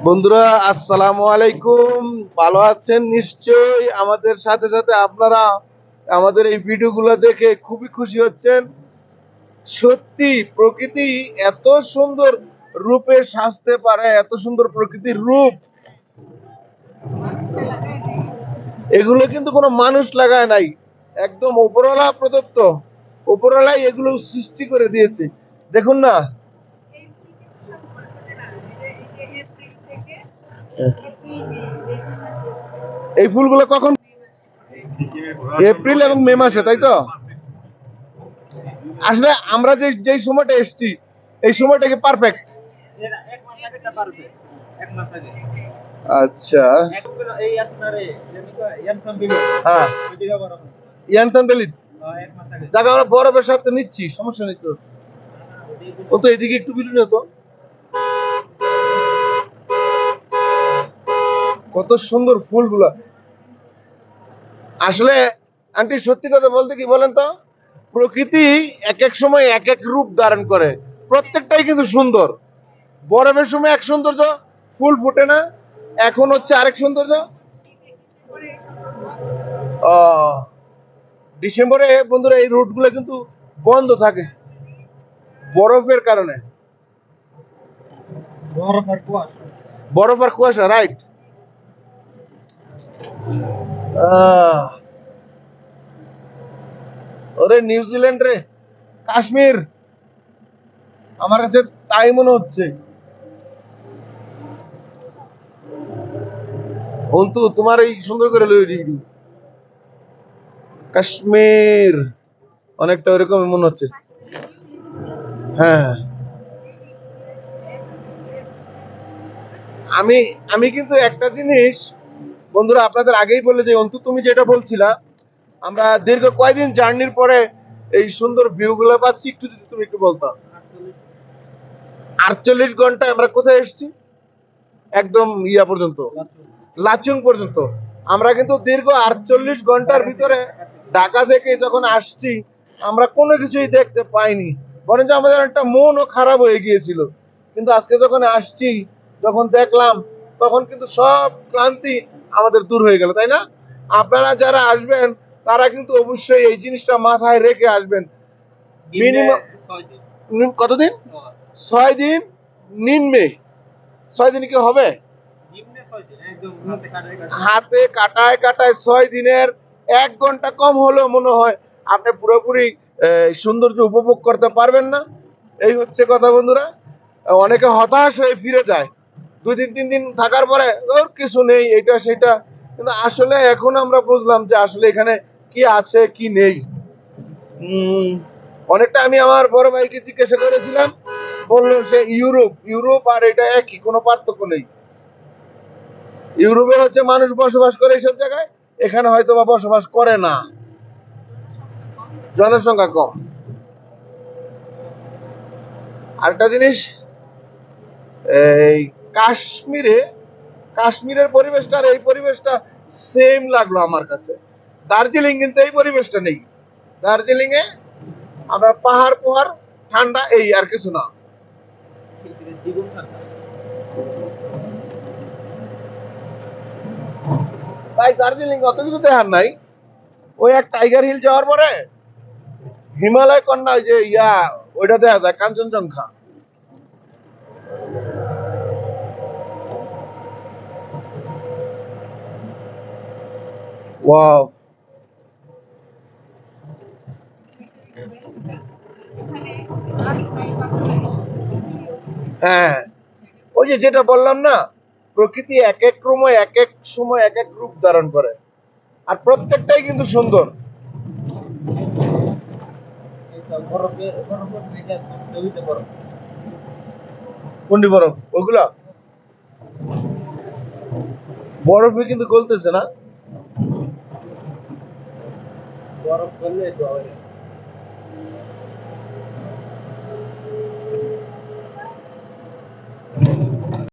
বন্ধুরা আসসালামু আলাইকুম, ভালো আছেন নিশ্চয়ই। আমাদের সাথে সাথে আপনারা আমাদের এই ভিডিওগুলো দেখে খুবই খুশি হচ্ছেন। সত্যি প্রকৃতি এত সুন্দর রূপে সাজতে পারে, এত সুন্দর প্রকৃতির রূপ, এগুলো কিন্তু কোনো মানুষ লাগায় নাই, একদম উপরওয়ালা প্রদত্ত। উপরওয়ালাই এগুলো সৃষ্টি করে দিয়েছে। দেখুন না, এই ফুলগুলো কখন? এপ্রিল এবং মে মাসে, তাই তো? আসলে আমরা যে সময়টা এসছি এই সময়টা কি পারফেক্ট? আচ্ছা, হ্যাঁ, ইয়ানথান ভ্যালি জায়গা আমরা বরফের সাথে নিচ্ছি, সমস্যা নেই তো। ও তো এদিকে একটু ভিডিও নিত। কত সুন্দর ফুলগুলা। আসলে আন্টি সত্যি কথা বলতে কি বলেন তো, প্রকৃতি এক এক সময় এক এক রূপ ধারণ করে, প্রত্যেকটাই কিন্তু সুন্দর। বরফের সময় এক সৌন্দর্য, ফুল ফুটে না, এখন হচ্ছে আরেক সৌন্দর্য। ডিসেম্বরে বন্ধুরা এই রুট গুলো কিন্তু বন্ধ থাকে বরফের কারণে। বরফ আর কুয়াশা, রাইট। ওরে নিউজিল্যান্ড রে, কাশ্মীর, আমার কাছে তাই মনে হচ্ছে। অন্তু তোমার এই সুন্দর করে কাশ্মীর অনেকটা ওইরকম মনে হচ্ছে। হ্যাঁ, আমি আমি কিন্তু একটা জিনিস বন্ধুরা আপনাদের আগেই বলে যে, অন্তু তুমি যেটা বলছিলা, আমরা দীর্ঘ কয়দিন জার্নির পরে এই সুন্দর ভিউ গুলো পাচ্ছি, একটু যদি তুমি একটু বলতো। 48 ঘন্টায় আমরা কোথায় এসেছি? একদম ইয়া পর্যন্ত, লাচুং পর্যন্ত। আমরা কিন্তু দীর্ঘ 48 ঘন্টার ভিতরে ঢাকা থেকে যখন আসছি আমরা কোনো কিছুই দেখতে পাইনি, বরঞ্চ আমাদের একটা মনও খারাপ হয়ে গিয়েছিল। কিন্তু আজকে যখন আসছি, যখন দেখলাম, তখন কিন্তু সব ক্লান্তি আমাদের দূর হয়ে গেল, তাই না? আপনারা যারা আসবেন তারা কিন্তু অবশ্যই এই জিনিসটা মাথায় রেখে আসবেন। মিনিমাম কতদিন? 6 দিন। নিম্নে 6 দিন কি হবে? হাতে কাটায় কাটায় 6 দিনের 1 ঘন্টা কম হলেও মনে হয় আপনি পুরোপুরি সৌন্দর্য উপভোগ করতে পারবেন না। এই হচ্ছে কথা বন্ধুরা। অনেকে হতাশ হয়ে ফিরে যায় 2 দিন 3 দিন থাকার পরে, ওর কিছু নেই, এটা সেটা। কিন্তু আসলে এখন আমরা বুঝলাম যে আসলে এখানে কি আছে কি নেই। অনেকটা আমি আমার বড় ভাইকে জিজ্ঞাসা করেছিলাম, বললো সে ইউরোপ ইউরোপ আর এটা একই, কোনো পার্থক্য নেই। ইউরোপে হচ্ছে মানুষ বসবাস করে এইসব জায়গায়, এখানে হয়তো বা বসবাস করে না, জনসংখ্যা কম। আরেকটা জিনিস, এই কাশ্মীরের পরিবেশটা আর এই পরিবেশটা সেম লাগলো আমার কাছে। দার্জিলিং কিন্তু এই পরিবেশটা নেই। দার্জিলিং এ আমরা পাহাড় পোহাড়, ঠান্ডা, এই আর কিছু না। তাই দার্জিলিং অত কিছু দেখার নাই। ওই এক টাইগার হিল যাওয়ার পরে হিমালয় কন্যা, যে ইয়া, ওইটা দেখা যায়, কাঞ্চনজঙ্ঘা। ওয়াও, হ্যাঁ, ওই যে যেটা বললাম না, প্রকৃতি এক এক সময় এক এক রূপ ধারণ করে, আর প্রত্যেকটাই কিন্তু সুন্দর। কোনটি বরফ? ওগুলা বরফে কিন্তু গলতেছে না। বরফ গললে